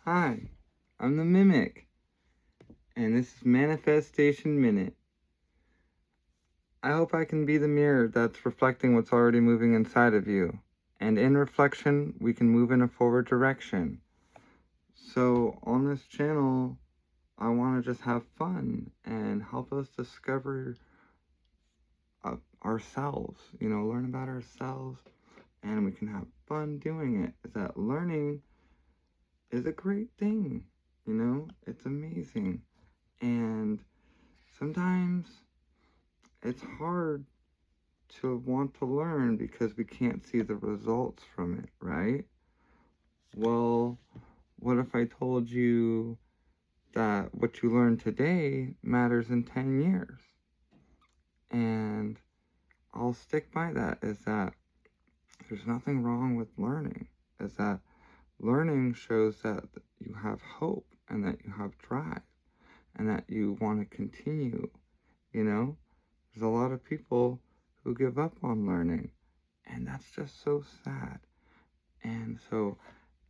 Hi, I'm the Mimic, and this is Manifestation Minute. I hope I can be the mirror that's reflecting what's already moving inside of you, and in reflection, we can move in a forward direction. So, on this channel, I want to just have fun and help us discover ourselves, learn about ourselves, and we can have fun doing it. Is that learning is a great thing, it's amazing. And sometimes it's hard to want to learn because we can't see the results from it, right? Well, what if I told you that what you learn today matters in 10 years? And I'll stick by that, is that there's nothing wrong with learning, is that learning shows that you have hope and that you have drive and that you want to continue, There's a lot of people who give up on learning, and that's just so sad. And so,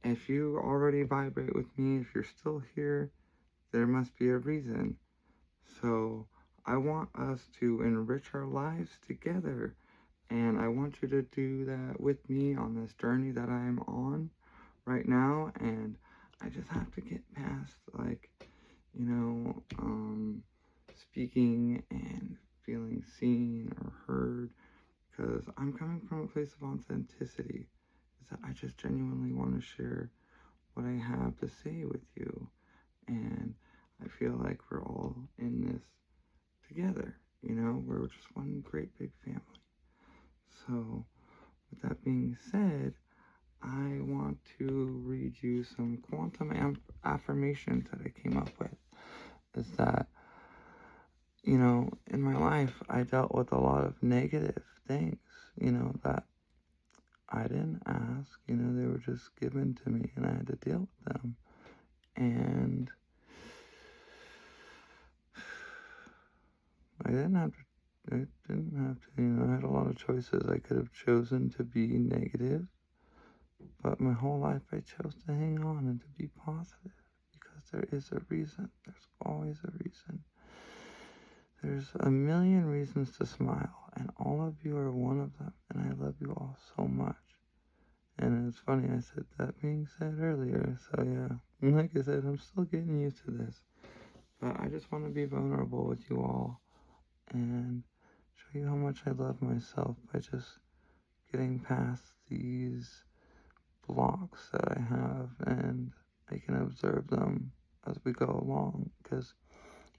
if you already vibrate with me, if you're still here, there must be a reason. So, I want us to enrich our lives together, and I want you to do that with me on this journey that I'm on right now. And I just have to get past, you know, um, speaking and feeling seen or heard, because I'm coming from a place of authenticity. Is that I just genuinely want to share what I have to say with you, and I feel like we're all in this together. We're just one great big family. So, with that being said, I want to read you some quantum affirmations that I came up with. Is that, in my life, I dealt with a lot of negative things, that I didn't ask, they were just given to me and I had to deal with them. And I had a lot of choices. I could have chosen to be negative, but my whole life I chose to hang on and to be positive, because there is a reason. There's always a reason. There's a million reasons to smile, and all of you are one of them, and I love you all so much. And it's funny, I said that being said earlier, so yeah, like I said, I'm still getting used to this, but I just want to be vulnerable with you all and show you how much I love myself by just getting past these blocks that I have, and I can observe them as we go along, because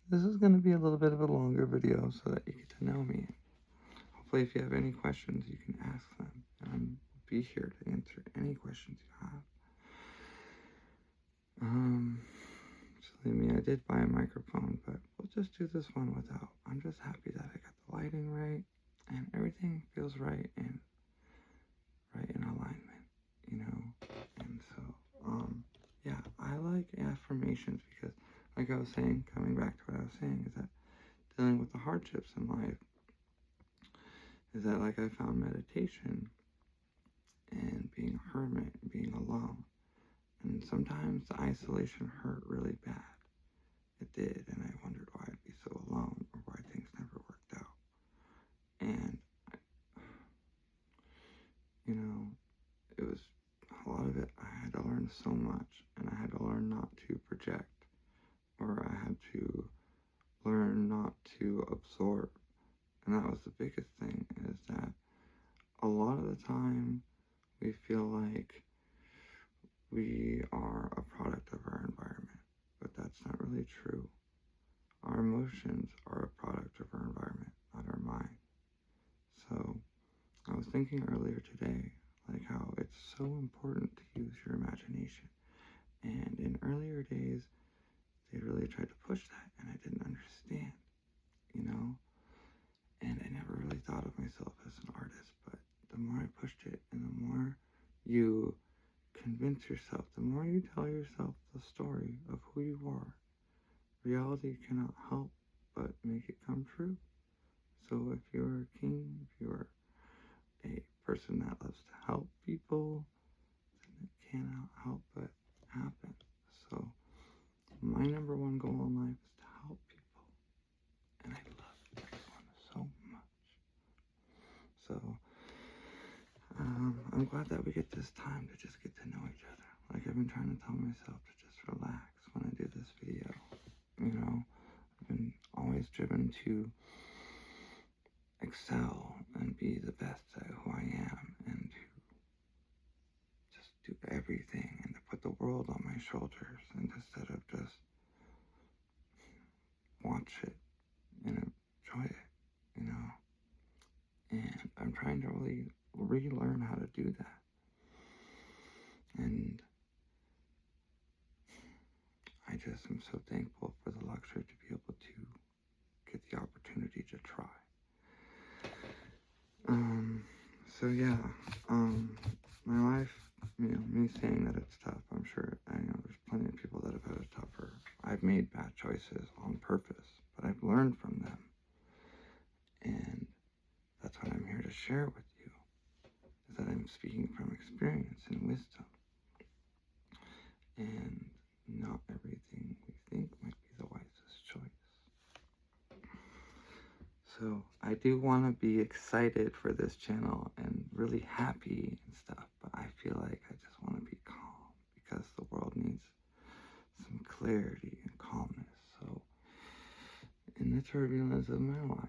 this is going to be a little bit of a longer video so that you get to know me. Hopefully, if you have any questions, you can ask them, and I'll be here to answer any questions you have. Silly me, I did buy a microphone, but we'll just do this one without. I'm just happy that I got the lighting right, and everything feels right and right in alignment, And so, yeah, I like affirmations because, like I was saying, coming back to what I was saying, is that dealing with the hardships in life, is that like I found meditation and being a hermit and being alone. And sometimes the isolation hurt really bad. It did, and I wondered why I'd be so alone or why things never worked out. And, it was a lot of it. I had to learn so much, and I had to learn not to project, or I had to learn not to absorb. And that was the biggest thing, is that a lot of the time we feel like we are a product of our environment, but that's not really true. Our emotions are a product of our environment, not our mind. So I was thinking earlier today, like how it's so important to use your imagination. And in earlier days, they really tried to push that, and I didn't understand, you know? And I never really thought of myself as an artist, but the more I pushed it and the more you convince yourself, the more you tell yourself the story of who you are, reality cannot help but make it come true. So if you're a king, if you're a person that loves to help people, then it cannot help but happen. So get this time to just get to know each other. Like I've been trying to tell myself to just relax when I do this video. You know, I've been always driven to excel and be the best at who I am, and to just do everything, and to put the world on my shoulders, and instead of just watch it and enjoy it, you know. And I'm trying to really relearn how to do that. And I just am so thankful for the luxury to be able to get the opportunity to try. So yeah, my life, you know, me saying that it's tough, I'm sure, I know there's plenty of people that have had it tougher. I've made bad choices on purpose, but I've learned from them. And that's what I'm here to share with you, is that I'm speaking from experience and wisdom. And not everything we think might be the wisest choice. So I do want to be excited for this channel and really happy and stuff, but I feel like I just want to be calm because the world needs some clarity and calmness. So in the turbulence of my life,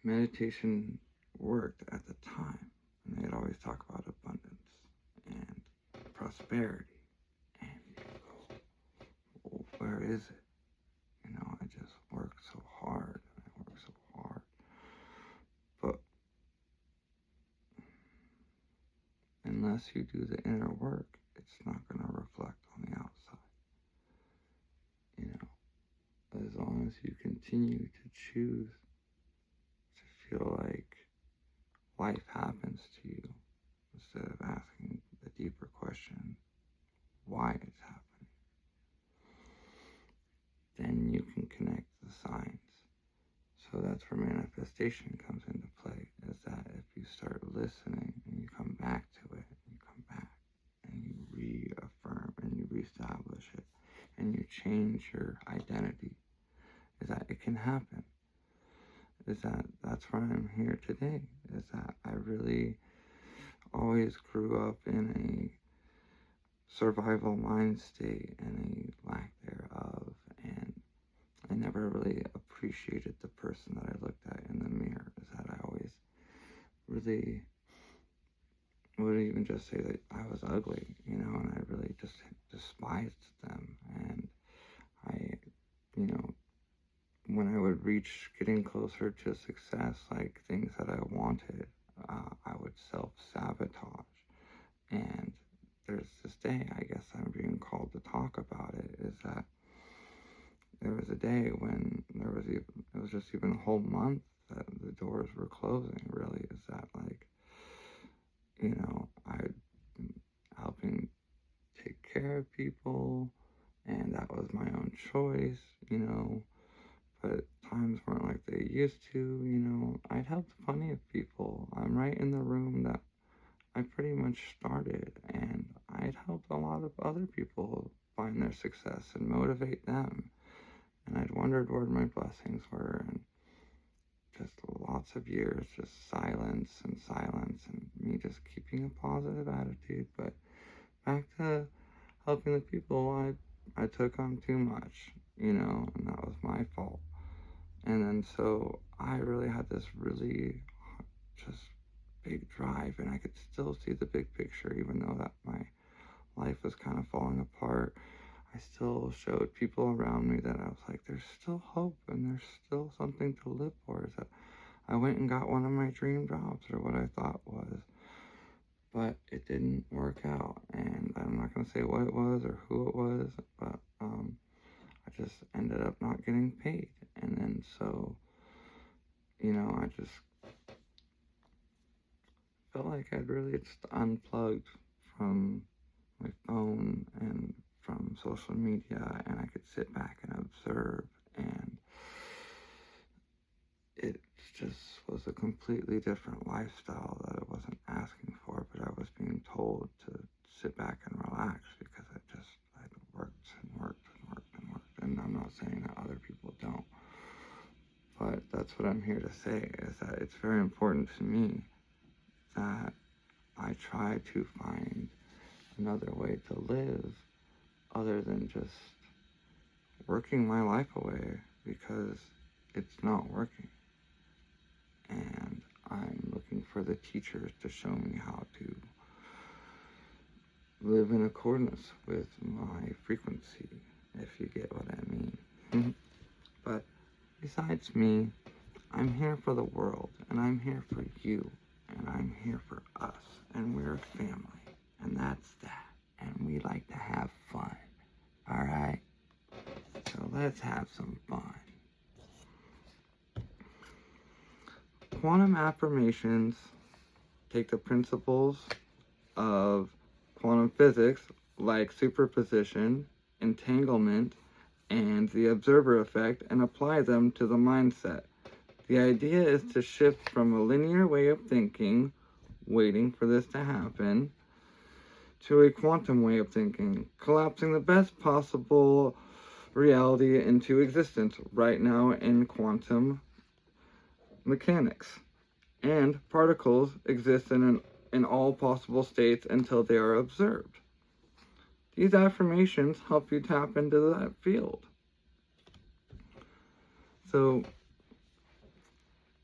meditation worked at the time, and they'd always talk about abundance and prosperity, and you go, well, where is it? You know, I just worked so hard, but unless you do the inner work, it's not going to reflect on the outside. You know, as long as you continue to choose to feel like life happens to you, instead of asking the deeper question, why it's happening, then you can connect the signs. So that's where manifestation comes into play, is that if you start listening and you come back to it, and you come back and you reaffirm and you reestablish it and you change your identity, is that it can happen. Is that that's why I'm here today, is that I really always grew up in a survival mind state and a lack thereof, and I never really appreciated the person that I looked at in the mirror. Is that I always really would even just say that I was ugly, you know, and I really just despised them. And I, you know, when I would reach getting closer to success, like things that I wanted, I would self-sabotage. And there's this day, I guess I'm being called to talk about it, is that there was a day when it was just even a whole month that the doors were closing, really, is that, like, you know, I'd been helping take care of people, and that was my own choice, you know, but times weren't like they used to, you know. I'd helped plenty of people. I'm right in the room that I pretty much started, and I'd helped a lot of other people find their success and motivate them. And I'd wondered where my blessings were, and just lots of years, just silence and me just keeping a positive attitude. But back to helping the people, I took on too much, you know, and that was my fault. And then so I really had this really just big drive, and I could still see the big picture, even though that my life was kind of falling apart. I still showed people around me that I was like, there's still hope and there's still something to live for. Is that I went and got one of my dream jobs, or what I thought was, but it didn't work out. And I'm not going to say what it was or who it was, but I just ended up not getting paid. And then so, you know, I just felt like I'd really just unplugged from my phone and from social media, and I could sit back and observe, and it just was a completely different lifestyle that I wasn't asking for, but I was being told to sit back and relax because I worked and worked and worked and worked. And I'm not saying that other people don't, but that's what I'm here to say, is that it's very important to me that try to find another way to live other than just working my life away, because it's not working. And I'm looking for the teachers to show me how to live in accordance with my frequency, if you get what I mean. But besides me, I'm here for the world, and I'm here for you, and I'm here for us, and we're a family, and that's that. And we like to have fun, alright? So let's have some fun. Quantum affirmations take the principles of quantum physics, like superposition, entanglement, and the observer effect, and apply them to the mindset. The idea is to shift from a linear way of thinking, waiting for this to happen, to a quantum way of thinking, collapsing the best possible reality into existence right now in quantum mechanics. And particles exist in all possible states until they are observed. These affirmations help you tap into that field. So,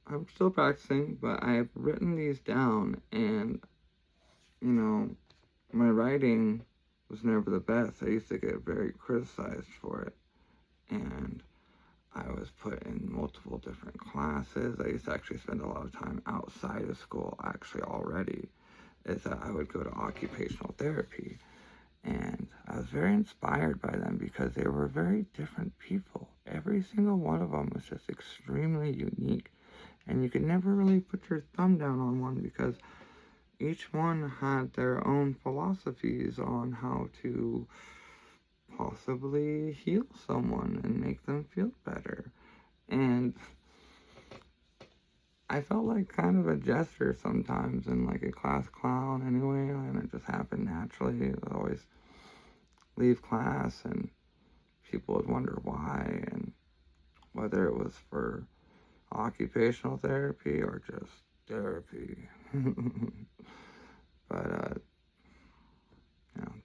I'm still practicing, but I've written these down, and, my writing was never the best. I used to get very criticized for it, and I was put in multiple different classes. I used to actually spend a lot of time outside of school, actually, already, is that I would go to occupational therapy. And I was very inspired by them because they were very different people. Every single one of them was just extremely unique. And you could never really put your thumb down on one, because each one had their own philosophies on how to possibly heal someone and make them feel better. And I felt like kind of a jester sometimes, and like a class clown anyway, and it just happened naturally. I'd always leave class and people would wonder why, and whether it was for occupational therapy or just therapy. But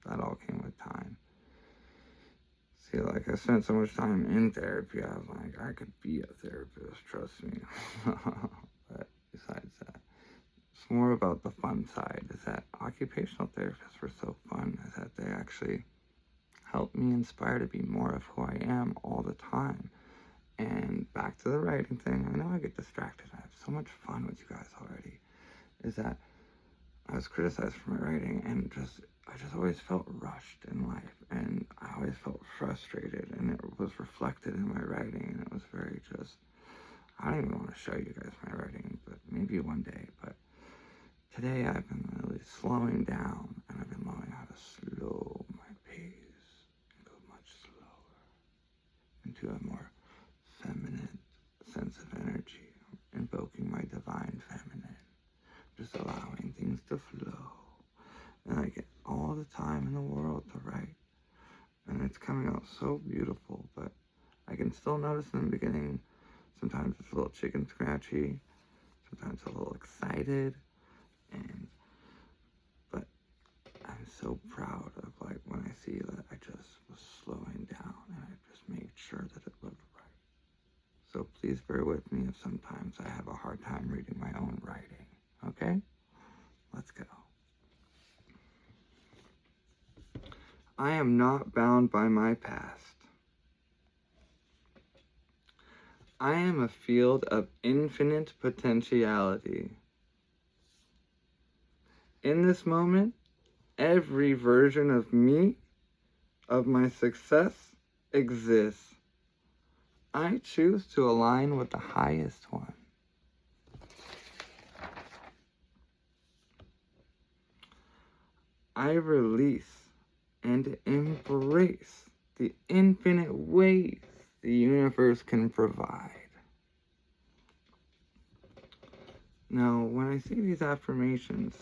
that all came with time. See, like, I spent so much time in therapy, I was like, I could be a therapist, trust me. But besides that, it's more about the fun side, is that occupational therapists were so fun, is that they actually helped me inspire to be more of who I am all the time. And back to the writing thing, I know I get distracted, I have so much fun with you guys already, is that I was criticized for my writing, and I just always felt rushed in life, and I always felt frustrated, and it was reflected in my writing, and it was very I don't even want to show you guys my writing, but maybe one day. But today I've been really slowing down, and I've been learning how to slow my pace and go much slower into a more feminine sense of energy, invoking my divine feminine, just allowing things to flow. And I get all the time in the world to write, and it's coming out so beautiful. But I can still notice in the beginning, sometimes it's a little chicken scratchy, sometimes a little excited, but I'm so proud of, like, when I see that I just was slowing down and I just made sure that it looked right. So please bear with me if sometimes I have a hard time reading my own writing, okay? Let's go. I am not bound by my past. I am a field of infinite potentiality. In this moment, every version of me, of my success, exists. I choose to align with the highest one. I release and embrace the infinite ways the universe can provide. Now, when I say these affirmations,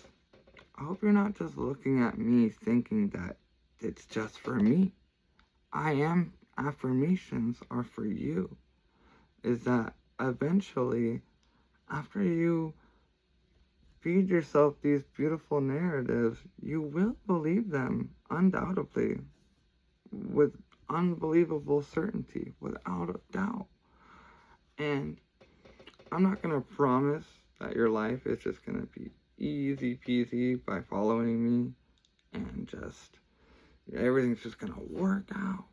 I hope you're not just looking at me thinking that it's just for me. Affirmations are for you. Is that eventually, after you feed yourself these beautiful narratives, you will believe them undoubtedly, with unbelievable certainty, without a doubt. And I'm not going to promise that your life is just going to be easy peasy by following me and just everything's just going to work out.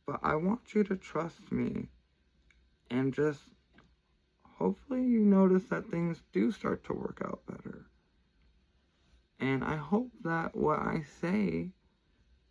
But I want you to trust me and just hopefully you notice that things do start to work out better. And I hope that what I say